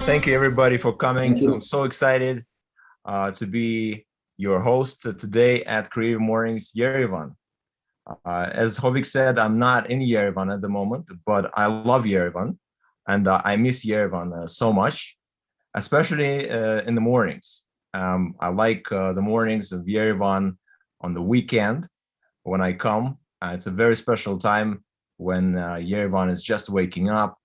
Thank you everybody for coming. Thank I'm you. so excited to be your host today at Creative Mornings Yerevan. As Hovik said, I'm not in Yerevan at the moment, but I love Yerevan and I miss Yerevan so much, especially in the mornings. I like the mornings of Yerevan on the weekend when I come. It's a very special time when Yerevan is just waking up.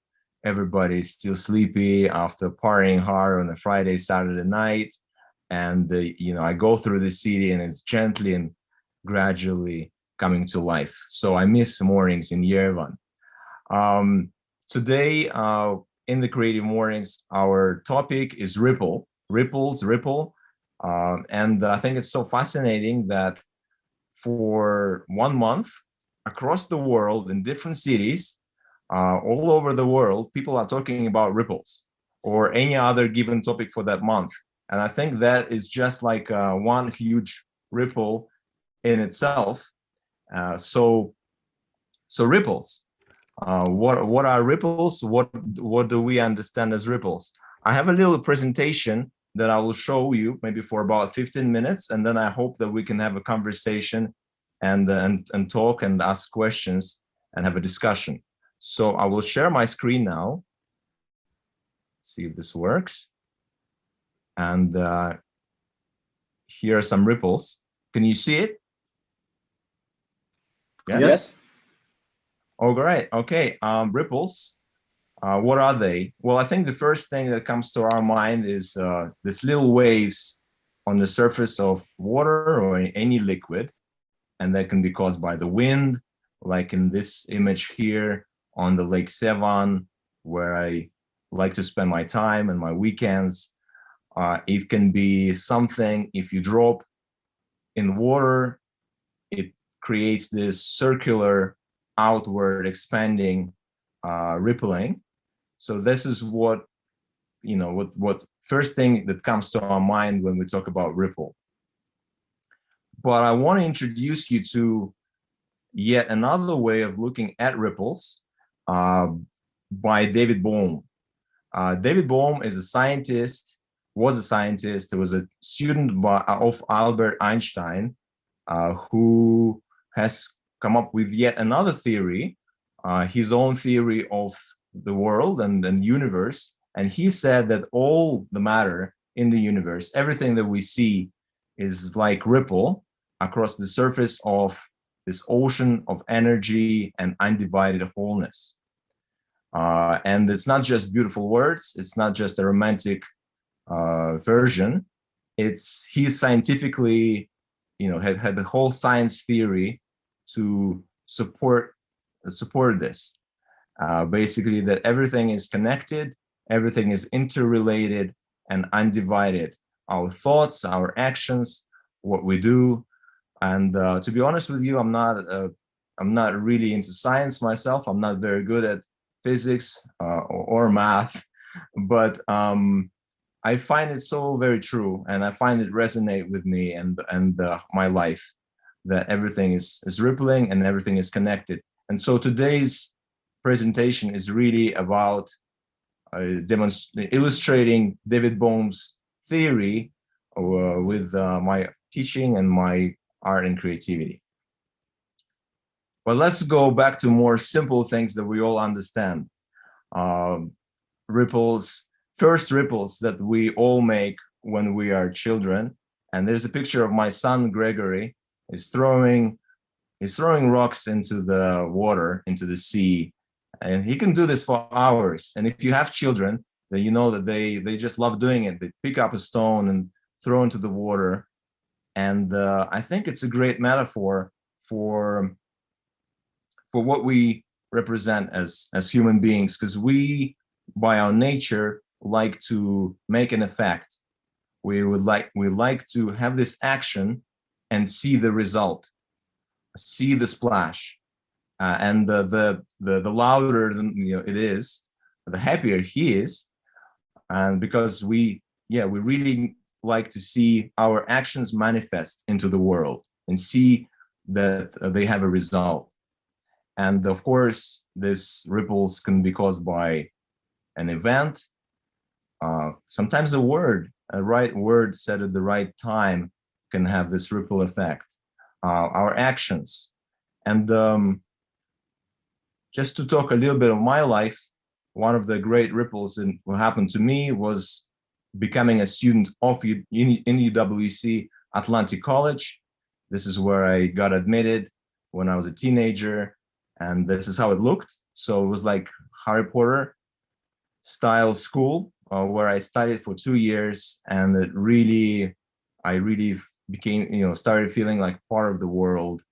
Everybody's still sleepy after partying hard on a Friday, Saturday night. And, I go through the city and it's gently and gradually coming to life. So I miss mornings in Yerevan. Um, Today, in the Creative Mornings, our topic is Ripple. And I think it's so fascinating that for 1 month across the world in different cities, all over the world, people are talking about ripples or any other given topic for that month. And I think that is just like one huge ripple in itself. So ripples. What are ripples? What do we understand as ripples? I have a little presentation that I will show you maybe for about 15 minutes, and then I hope that we can have a conversation and talk and ask questions and have a discussion. So I will share my screen now. See if this works. And here are some ripples. Can you see it? Yes. Yes. Oh, great. Okay. Ripples. What are they? Well, I think the first thing that comes to our mind is these little waves on the surface of water or any liquid, and that can be caused by the wind, like in this image here on the Lake Sevan, where I like to spend my time and my weekends. It can be something if you drop in water, it creates this circular, outward expanding rippling. So this is what first thing that comes to our mind when we talk about ripple. But I want to introduce you to yet another way of looking at ripples uh, by David Bohm. David Bohm is a scientist, was a scientist, was a student of Albert Einstein, who has come up with yet another theory, his own theory of the world and universe. And he said that all the matter in the universe, everything that we see, is like ripple across the surface of this ocean of energy and undivided wholeness. And it's not just beautiful words, it's not just a romantic version. It's he's scientifically, had the whole science theory to support this. Basically, that everything is connected, everything is interrelated and undivided. Our thoughts, our actions, what we do. And to be honest with you, I'm not really into science myself. I'm not very good at physics or math, but I find it so very true, and I find it resonate with me and my life, that everything is rippling and everything is connected. And so today's presentation is really about illustrating David Bohm's theory with my teaching and my art and creativity. But let's go back to more simple things that we all understand. Um, Ripples, first ripples that we all make when we are children. And there's a picture of my son Gregory. He's throwing rocks into the water, into the sea, and he can do this for hours. And if you have children, then you know that they just love doing it. They pick up a stone and throw into the water. And I think it's a great metaphor for what we represent as human beings, because we, by our nature, like to make an effect. We like to have this action and see the result, see the splash, and the louder it is, the happier he is. And because we really like to see our actions manifest into the world and see that they have a result. And of course, these ripples can be caused by an event, Sometimes a right word said at the right time can have this ripple effect. Our actions. And just to talk a little bit of my life, one of the great ripples in what happened to me was becoming a student of in UWC Atlantic College. This is where I got admitted when I was a teenager, and this is how it looked. So it was like Harry Potter style school where I studied for 2 years, and I really became, started feeling like part of the world,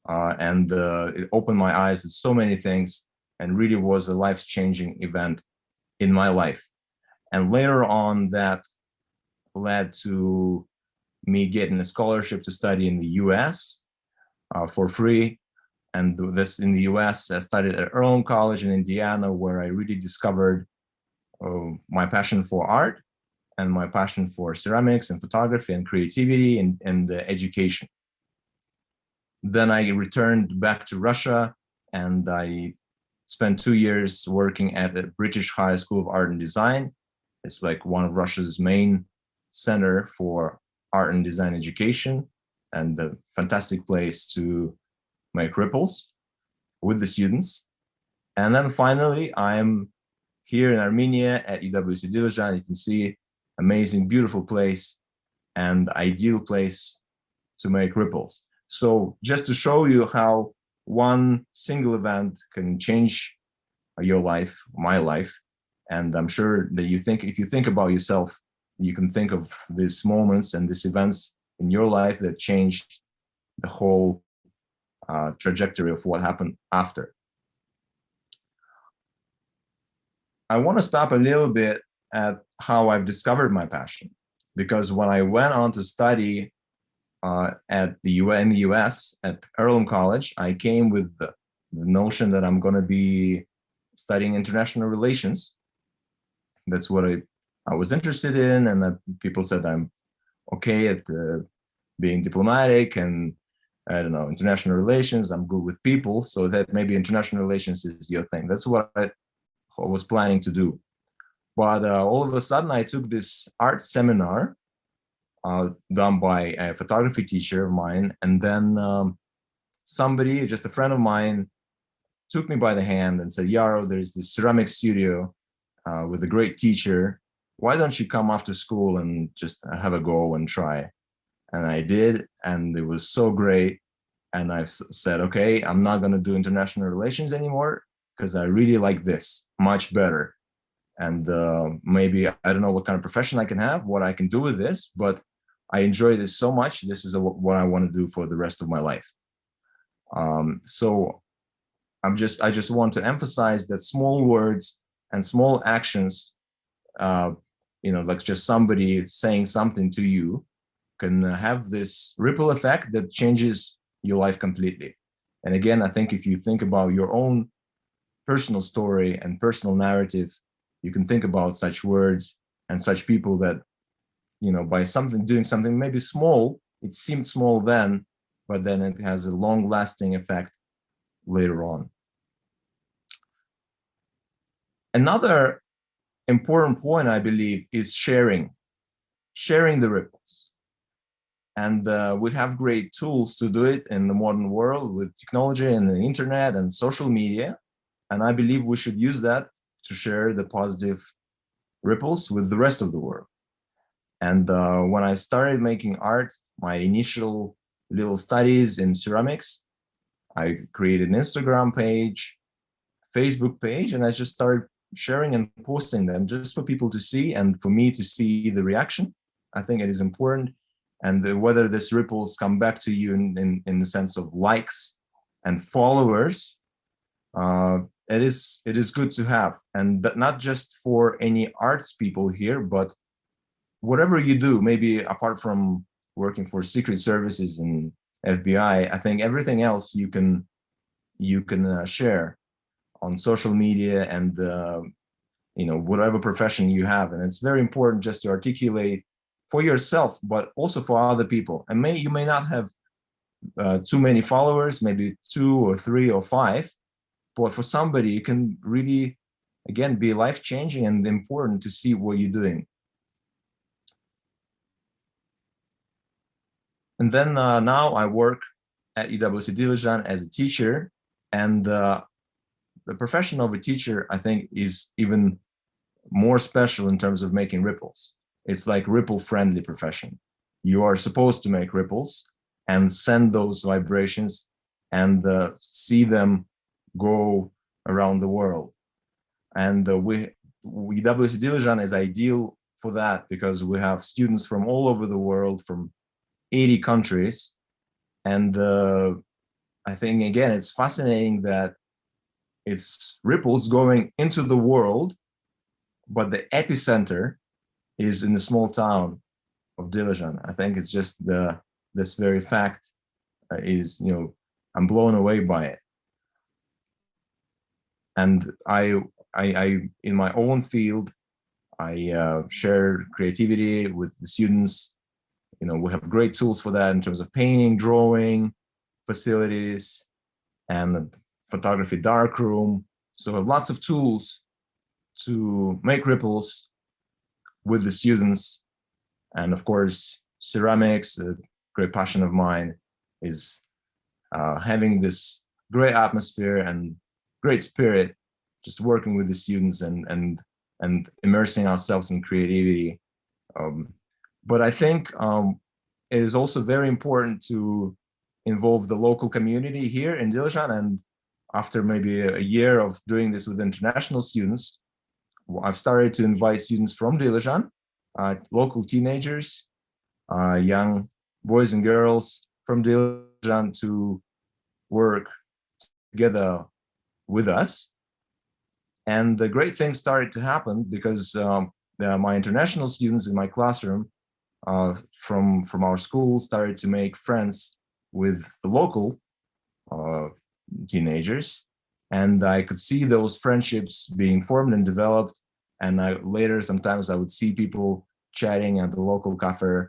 and it opened my eyes to so many things, and really was a life-changing event in my life. And later on, that led to me getting a scholarship to study in the U.S. For free. And this in the U.S., I studied at Earlham College in Indiana, where I really discovered my passion for art and my passion for ceramics and photography and creativity and education. Then I returned back to Russia, and I spent 2 years working at the British High School of Art and Design. It's like one of Russia's main center for art and design education, and a fantastic place to make ripples with the students. And then finally, I'm here in Armenia at UWC Dilejan. You can see amazing, beautiful place and ideal place to make ripples. So just to show you how one single event can change your life, my life, and I'm sure that if you think about yourself, you can think of these moments and these events in your life that changed the whole trajectory of what happened after. I want to stop a little bit at how I've discovered my passion, because when I went on to study in the US at Earlham College, I came with the notion that I'm going to be studying international relations. That's what I was interested in, and that people said I'm okay at being diplomatic and, I don't know, international relations. I'm good with people, so that maybe international relations is your thing. That's what I was planning to do. But all of a sudden, I took this art seminar done by a photography teacher of mine, and then somebody, just a friend of mine, took me by the hand and said, "Yaro, there's this ceramic studio with a great teacher. Why don't you come after school and just have a go and try?" And I did, and it was so great. And I said, okay, I'm not going to do international relations anymore because I really like this much better. And maybe I don't know what kind of profession I can have, what I can do with this, but I enjoy this so much. This is what I want to do for the rest of my life. So I just want to emphasize that small words and small actions, like just somebody saying something to you, can have this ripple effect that changes your life completely. And again, I think if you think about your own personal story and personal narrative, you can think about such words and such people that, by doing something maybe small, it seemed small then, but then it has a long lasting effect later on. Another important point, I believe, is sharing the ripples. And we have great tools to do it in the modern world with technology and the internet and social media. And I believe we should use that to share the positive ripples with the rest of the world. And when I started making art, my initial little studies in ceramics, I created an Instagram page, Facebook page, and I just started sharing and posting them just for people to see and for me to see the reaction. I think it is important. And whether this ripples come back to you in the sense of likes and followers, it is good to have. And not just for any arts people here, but whatever you do, maybe apart from working for secret services and FBI, I think everything else you can share on social media and whatever profession you have. And it's very important just to articulate for yourself, but also for other people. And you may not have too many followers, maybe 2 or 3 or 5, but for somebody, you can really again, be life-changing and important to see what you're doing. And then now I work at UWC Diligent as a teacher, and the profession of a teacher, I think, is even more special in terms of making ripples. It's like ripple-friendly profession. You are supposed to make ripples and send those vibrations and see them go around the world. And UWC Diligent is ideal for that because we have students from all over the world, from 80 countries. And I think, again, it's fascinating that it's ripples going into the world, but the epicenter is in the small town of Diligent. I think it's just this very fact is, I'm blown away by it. And I in my own field, I share creativity with the students. We have great tools for that in terms of painting, drawing, facilities, and photography darkroom. So I have lots of tools to make ripples with the students. And of course, ceramics, a great passion of mine, is having this great atmosphere and great spirit, just working with the students and immersing ourselves in creativity. But I think it is also very important to involve the local community here in Diligent. And after maybe a year of doing this with international students, I've started to invite students from Diligent, local teenagers, young boys and girls from Diligent to work together with us. And the great thing started to happen because my international students in my classroom from our school started to make friends with the local teenagers, and I could see those friendships being formed and developed. And later, sometimes I would see people chatting at the local cafe,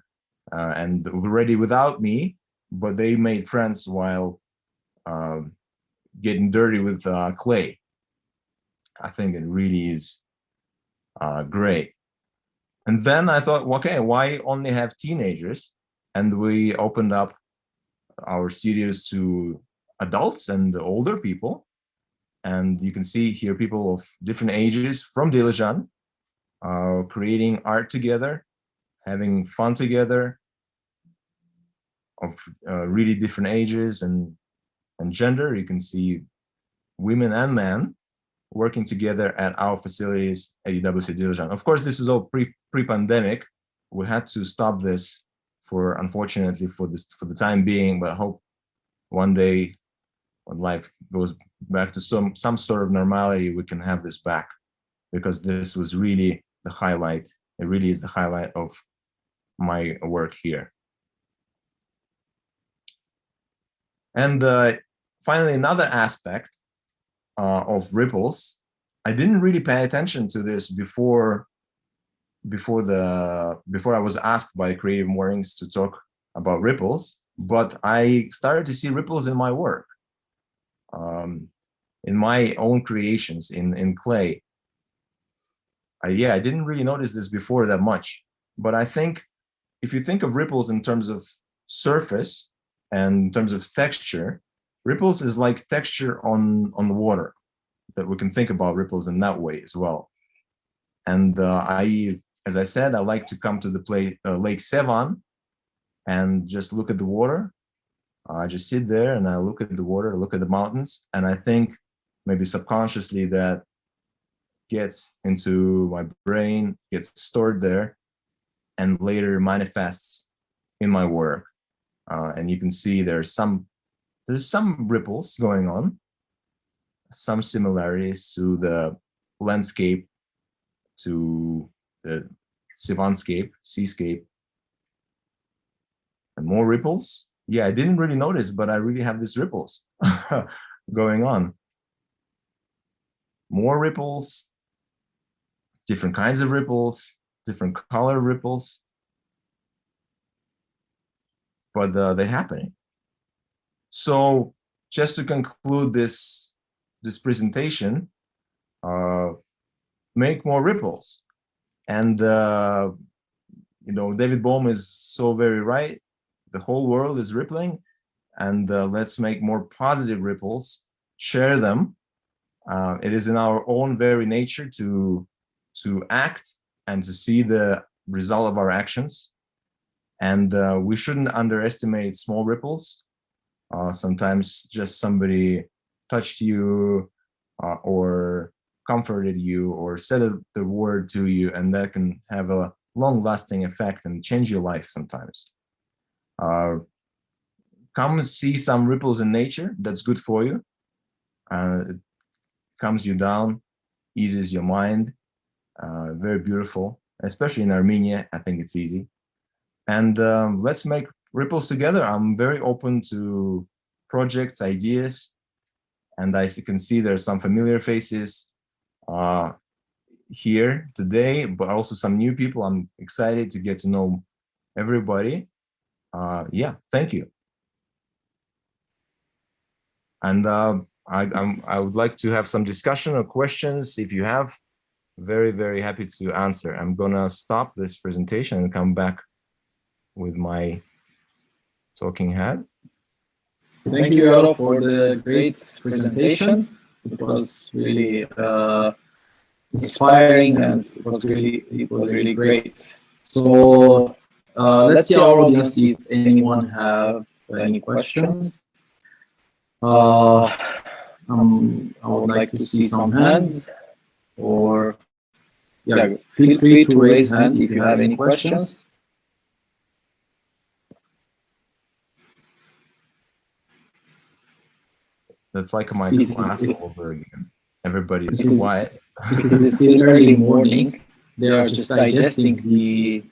and already without me, but they made friends while getting dirty with clay. I think it really is great. And then I thought, okay, why only have teenagers? And we opened up our studios to adults and older people. And you can see here people of different ages from Diligent creating art together, having fun together, of really different ages and gender. You can see women and men working together at our facilities at UWC Diligent. Of course, this is all pre-pandemic. We had to stop this unfortunately for the time being, but I hope one day when life goes back to some sort of normality, we can have this back, because this was really the highlight. It really is the highlight of my work here. And finally, another aspect of ripples, I didn't really pay attention to this before I was asked by CreativeMornings to talk about ripples, but I started to see ripples in my work, in my own creations in clay. I didn't really notice this before that much, but I think if you think of ripples in terms of surface and in terms of texture, ripples is like texture on the water, that we can think about ripples in that way as well. And as I said, I like to come to the Lake Sevan and just look at the water. I just sit there and I look at the water, look at the mountains, and I think maybe subconsciously that gets into my brain, gets stored there, and later manifests in my work. And you can see there's some ripples going on, some similarities to the landscape, to the Sevanscape, seascape, and more ripples. Yeah, I didn't really notice, but I really have these ripples going on. More ripples, different kinds of ripples, different color ripples, but they're happening. So just to conclude this presentation, make more ripples. And David Bohm is so very right. The whole world is rippling, and let's make more positive ripples, share them. It is in our own very nature to act and to see the result of our actions. And we shouldn't underestimate small ripples. Sometimes just somebody touched you or comforted you or said the word to you, and that can have a long-lasting effect and change your life sometimes. Come see some ripples in nature. That's good for you. It calms you down, eases your mind. Very beautiful, especially in Armenia. I think it's easy. And let's make ripples together. I'm very open to projects, ideas, and I can see there's some familiar faces here today, but also some new people. I'm excited to get to know everybody. Yeah, thank you. And I would like to have some discussion or questions if you have. Very, very happy to answer. I'm gonna stop this presentation and come back with my talking head. Thank you, Yaro, for the great presentation. It was really inspiring, and it was really great. So let's see our audience if anyone have any questions. I would like to see some hands, or yeah, feel free to raise hands if you have any questions. That's like my class over again. Everybody's quiet. Because it's still early morning. They are just digesting the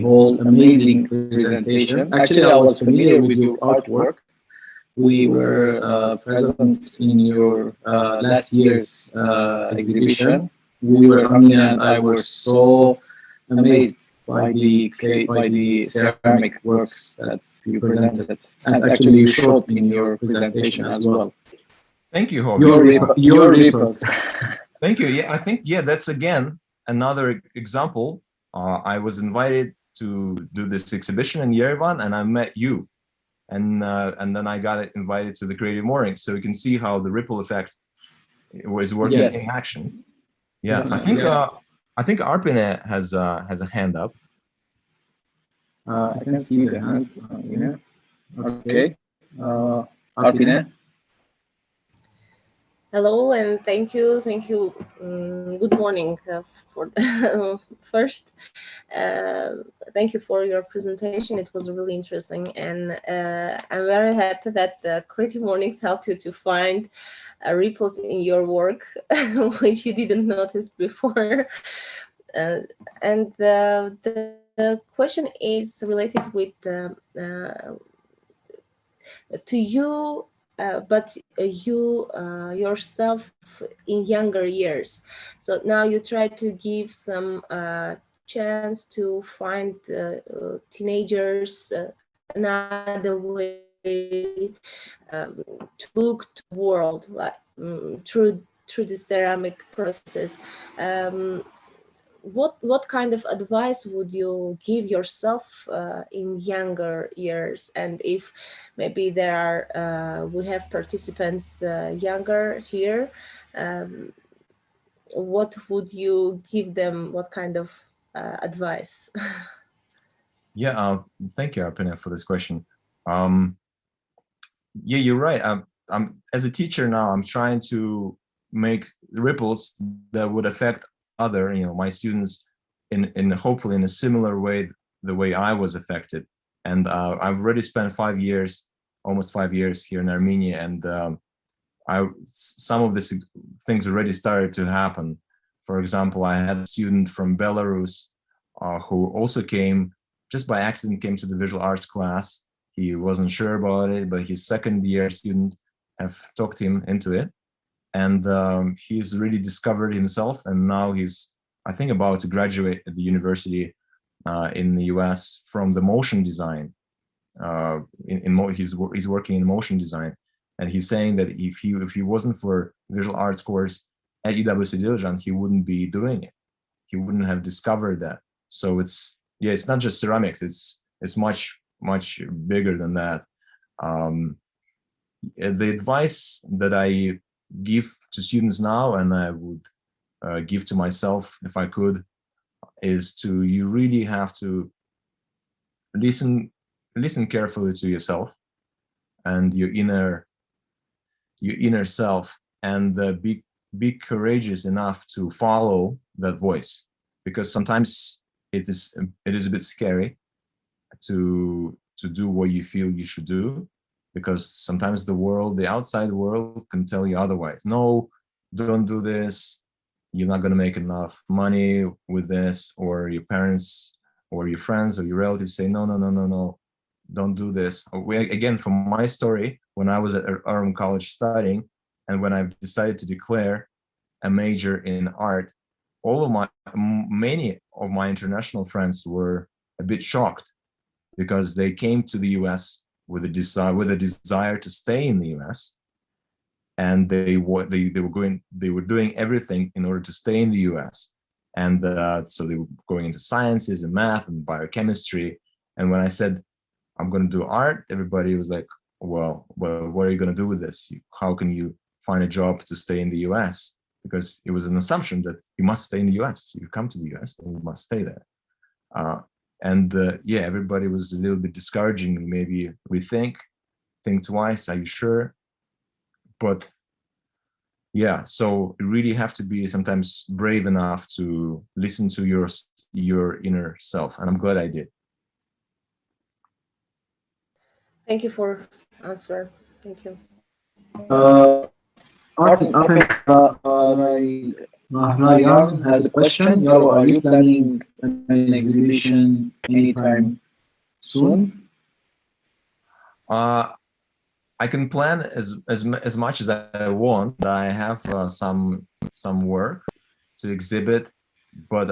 whole amazing presentation. Actually, I was familiar with your artwork. We were present in your last year's exhibition. Armenia and I were so amazed by the ceramic works that you presented, and actually you showed in your presentation as well. Thank you, Hobby. Your ripples. Thank you. Yeah, I think that's again another example. I was invited to do this exhibition in Yerevan, and I met you, and then I got invited to the Creative Mornings, so you can see how the ripple effect was working in action. Yeah, I think Arpine has a hand up. I can see the hands. Okay, Arpine. Hello and thank you. Good morning for first. Thank you for your presentation. It was really interesting, and I'm very happy that the Creative Mornings help you to find ripples in your work, which you didn't notice before. And the question is related with to you. But you yourself in younger years. So now you try to give some chance to find teenagers another way to look to the world, like through the ceramic processes. What kind of advice would you give yourself in younger years? And if maybe there are we have participants younger here, what would you give them? What kind of advice? Yeah, thank you, Arpine, for this question. Yeah, you're right. I'm as a teacher now. I'm trying to make ripples that would affect other, my students in hopefully in a similar way, the way I was affected. And I've already spent 5 years, almost 5 years here in Armenia, and some of these things already started to happen. For example, I had a student from Belarus who also came, just by accident, came to the visual arts class. He wasn't sure about it, but his second year student have talked him into it. And he's really discovered himself, and now he's, I think, about to graduate at the university in the US from the motion design. He's working in motion design, and he's saying that if he wasn't for visual arts course at UWC Diligent, he wouldn't be doing it. He wouldn't have discovered that. So it's not just ceramics. It's much bigger than that. The advice that I give to students now, and I would give to myself if I could, is you really have to listen carefully to yourself and your inner self, and be courageous enough to follow that voice, because sometimes it is a bit scary to do what you feel you should do, because sometimes the outside world can tell you otherwise. No, don't do this, you're not going to make enough money with this, or your parents or your friends or your relatives say no, don't do this. Again, from my story, when I was at Durham College studying, and when I decided to declare a major in art, many of my international friends were a bit shocked, because they came to the US with a desire to stay in the US, and they were doing everything in order to stay in the US, and so they were going into sciences and math and biochemistry. And when I said I'm going to do art, everybody was like, well, what are you going to do with this? How can you find a job to stay in the US? Because it was an assumption that you must stay in the US. You come to the US, then you must stay there. Yeah, everybody was a little bit discouraging. Maybe think twice. Are you sure? But yeah, so you really have to be sometimes brave enough to listen to your inner self, and I'm glad I did. Thank you for answer. Thank you. Artin, Yaron has a question. Yaro, are you planning an exhibition anytime soon? I can plan as much as I want. I have some work to exhibit, but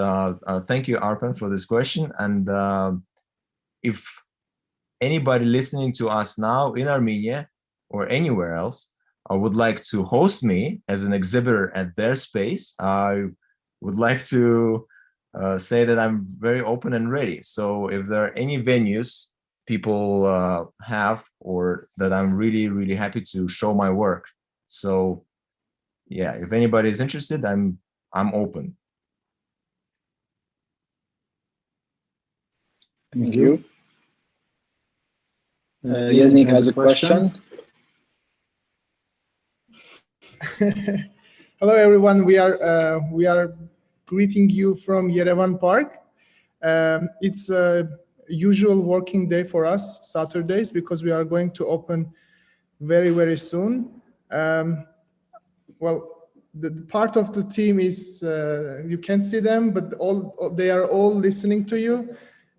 thank you, Arpan, for this question. And if anybody listening to us now in Armenia or anywhere else would like to host me as an exhibitor at their space, I would like to say that I'm very open and ready. So if there are any venues people have, or that I'm really happy to show my work. So yeah, if anybody is interested, I'm open. Thank you. Yeznik has a question. Hello, everyone. We are greeting you from Yerevan Park. It's a usual working day for us, Saturdays, because we are going to open very soon. Well, the part of the team is you can't see them, but they are all listening to you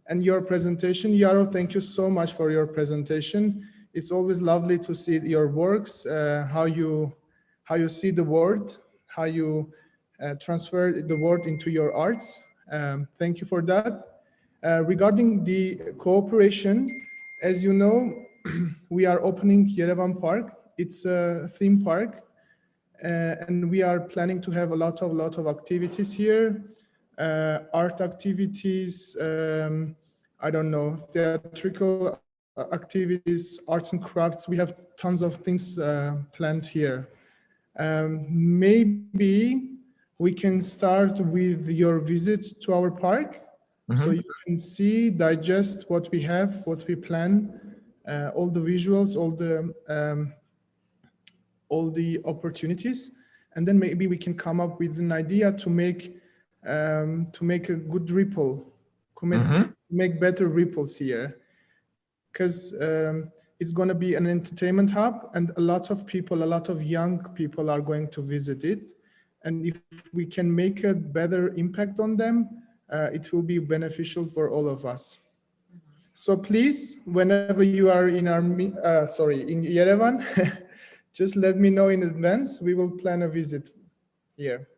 and your presentation. Yaro, thank you so much for your presentation. It's always lovely to see your works, how you see the world, how you transfer the word into your arts. Thank you for that. Regarding the cooperation, as you know, we are opening Yerevan Park. It's a theme park, and we are planning to have a lot of activities here, art activities, I don't know, theatrical activities, arts and crafts. We have tons of things planned here. Maybe we can start with your visit to our park, so you can see, digest what we have, what we plan, all the visuals, all the opportunities, and then maybe we can come up with an idea to make a good ripple, make better ripples here, because it's going to be an entertainment hub, and a lot of young people are going to visit it. And if we can make a better impact on them, it will be beneficial for all of us. So please, whenever you are in in Yerevan, just let me know in advance. We will plan a visit here.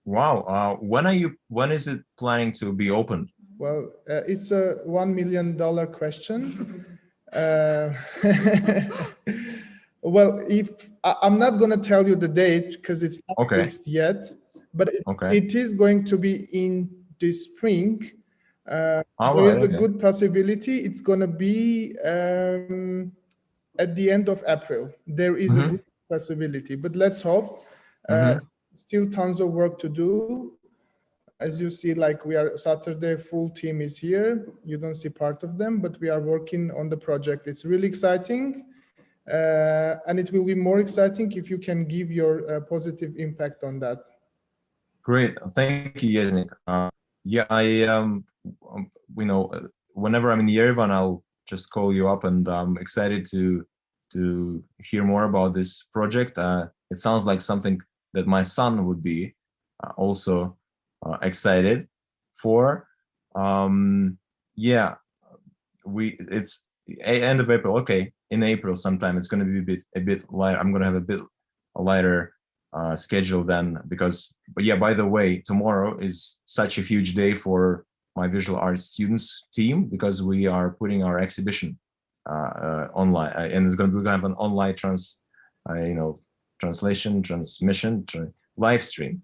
Wow. When is it planning to be opened? Well, it's a $1 million question. Well, I'm not going to tell you the date because it's not Okay. fixed yet, but Okay. it is going to be in the spring. All There right. is a Okay. good possibility it's going to be at the end of April. There is a Mhm. good possibility, but let's hope. Mhm. Still tons of work to do. As you see, like we are Saturday, full team is here. You don't see part of them, but we are working on the project. It's really exciting. And it will be more exciting if you can give your positive impact on that. Great. Thank you, Yeznik. Yeah, you know, whenever I'm in Yerevan, I'll just call you up, and I'm excited to hear more about this project. It sounds like something that my son would be also excited for. Yeah, it's end of April. Okay, in April sometime it's going to be a bit light. I'm going to have a lighter schedule then, because, but yeah, by the way, tomorrow is such a huge day for my visual arts students team, because we are putting our exhibition online, and we're going to have an online you know, translation, transmission, live stream.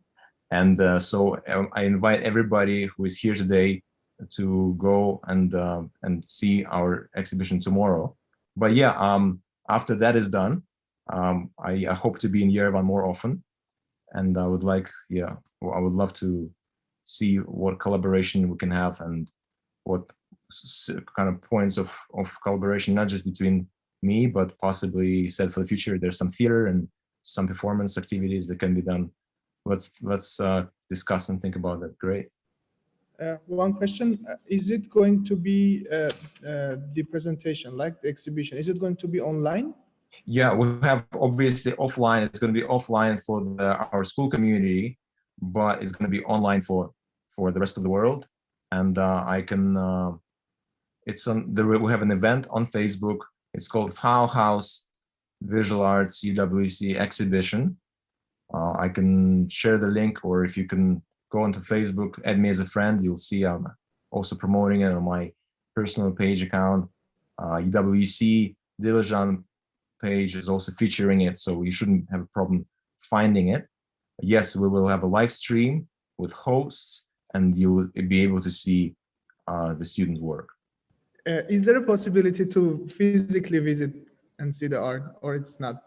And so I invite everybody who is here today to go and see our exhibition tomorrow. But yeah, after that is done, I hope to be in Yerevan more often, and I would like, yeah, I would love to see what collaboration we can have, and what kind of points of collaboration, not just between me, but possibly said for the future. There's some theater and some performance activities that can be done. Let's discuss and think about that. Great. One question, is it going to be the presentation, like the exhibition, is it going to be online? Yeah, we have obviously offline. It's going to be offline for our school community, but it's going to be online for the rest of the world. And I can, it's on the, we have an event on Facebook. It's called House Visual Arts UWC Exhibition. I can share the link, or if you can go onto Facebook, add me as a friend, you'll see I'm also promoting it on my personal page account. UWC Diligent page is also featuring it, so you shouldn't have a problem finding it. Yes, we will have a live stream with hosts, and you'll be able to see the student work. Is there a possibility to physically visit and see the art, or it's not?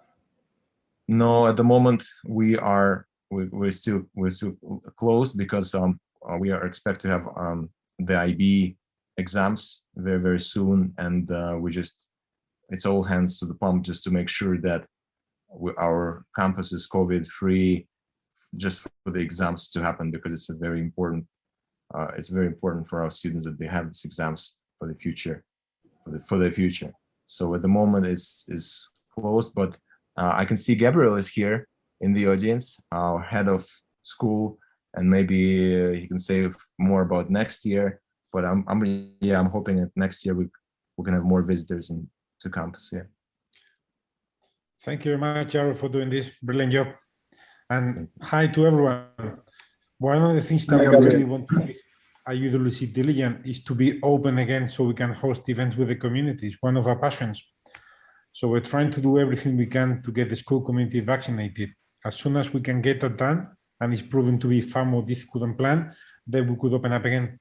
No, at the moment we're still closed, because we are expect to have the IB exams very soon, and it's all hands to the pump just to make sure that our campus is COVID free, just for the exams to happen, because it's very important for our students that they have these exams for the future, for the future. So at the moment is closed, but I can see Gabriel is here in the audience, our head of school, and maybe he can say more about next year. But I'm hoping that next year we can have more visitors to campus here. Thank you very much, Yaro, for doing this brilliant job. And hi to everyone. One of the things that we really want to do at UWC Diligent is to be open again, so we can host events with the community. It's one of our passions. So we're trying to do everything we can to get the school community vaccinated. As soon as we can get that done, and it's proven to be far more difficult than planned, then we could open up again.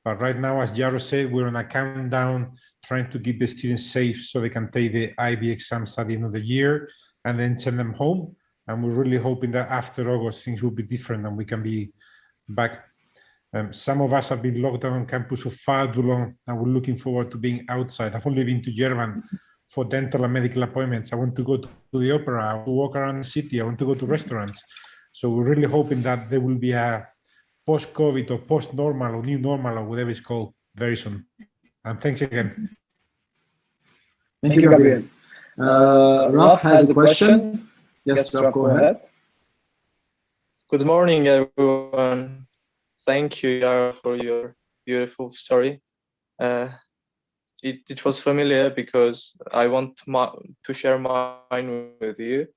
But right now, as Yaro said, we're on a countdown, trying to keep the students safe so they can take the IB exams at the end of the year and then send them home. And we're really hoping that after August, things will be different and we can be back. Some of us have been locked down on campus for far too long, and we're looking forward to being outside. I've only been to Yerevan for dental and medical appointments. I want to go to the opera, I want to walk around the city, I want to go to restaurants. So we're really hoping that there will be a post-COVID or post-normal or new normal or whatever it's called very soon. And thanks again. Thank you, Gabriel. Raf has a question. Yes, Raf, go ahead. Good morning, everyone. Thank you, Yara, for your beautiful story. It was familiar because I want to share mine with you.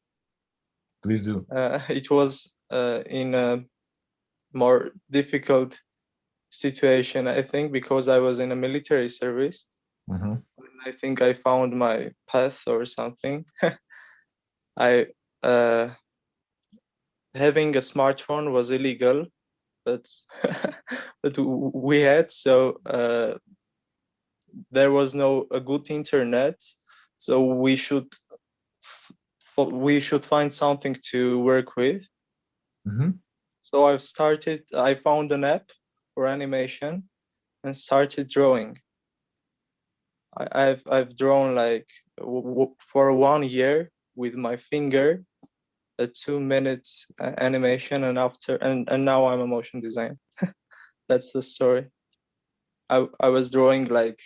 Please do. It was in a more difficult situation, I think, because I was in a military service. Mm-hmm. I think I found my path or something. I having a smartphone was illegal, but but we had, so there was no a good internet, so we should find something to work with. So I found an app for animation and started drawing. I've drawn like for 1 year with my finger, a 2-minute animation, and now I'm a motion designer. That's the story. I was drawing like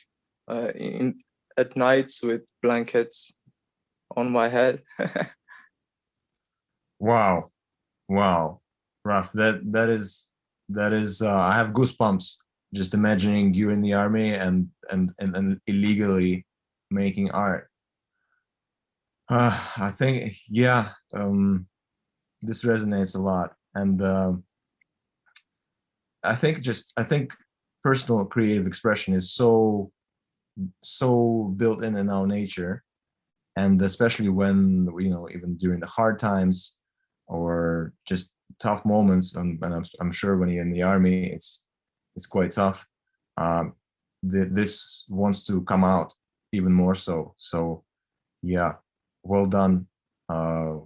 at nights with blankets on my head. Wow, wow, Raf, that is I have goosebumps just imagining you in the army and illegally making art. I think, yeah, this resonates a lot, and I think personal creative expression is so built in our nature, and especially when, you know, even during the hard times or just tough moments, and I'm sure when you're in the army, it's quite tough. This wants to come out even more so. So yeah, well done. I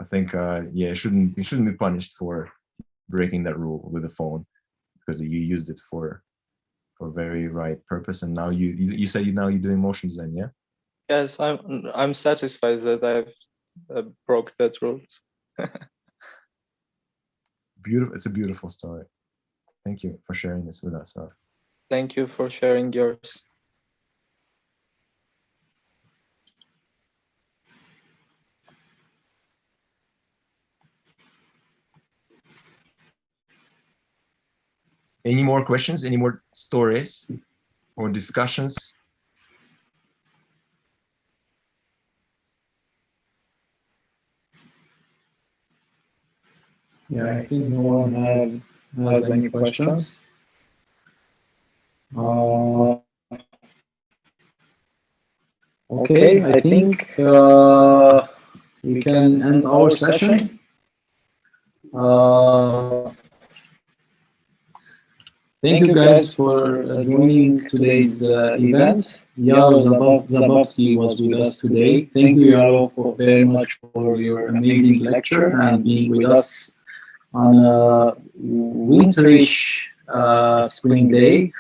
think yeah, you shouldn't be punished for breaking that rule with the phone, because you used it for very right purpose, and now you said now you're doing motion design, yeah? Yes, I'm satisfied that I've broke that rule. Beautiful. It's a beautiful story. Thank you for sharing this with us, Raf. Thank you for sharing yours. Any more questions? Any more stories or discussions? Yeah, I think no one has any questions. Okay, I think we can end our session. Thank you guys for joining today's event. Yaro Zabavskiy was with us today. Thank you, Yaro, very much for your amazing lecture and being with us on a winterish spring day.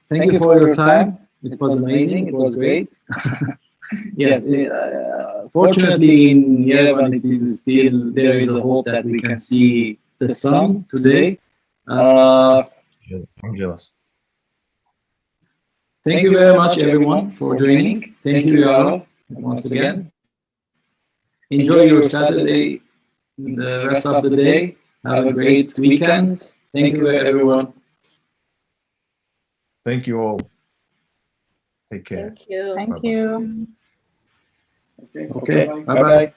Thank you for your time. It was amazing. It was great. Yes, fortunately in Yerevan it is still, there is a hope that we can see the sun today. I'm jealous. Thank you very much everyone for joining. Thank you, Yaro, once again. Enjoy your Saturday, the rest of the day. Have a great weekend. Thank you everyone. Thank you all. Take care. Thank you. Thank you. Okay, bye-bye.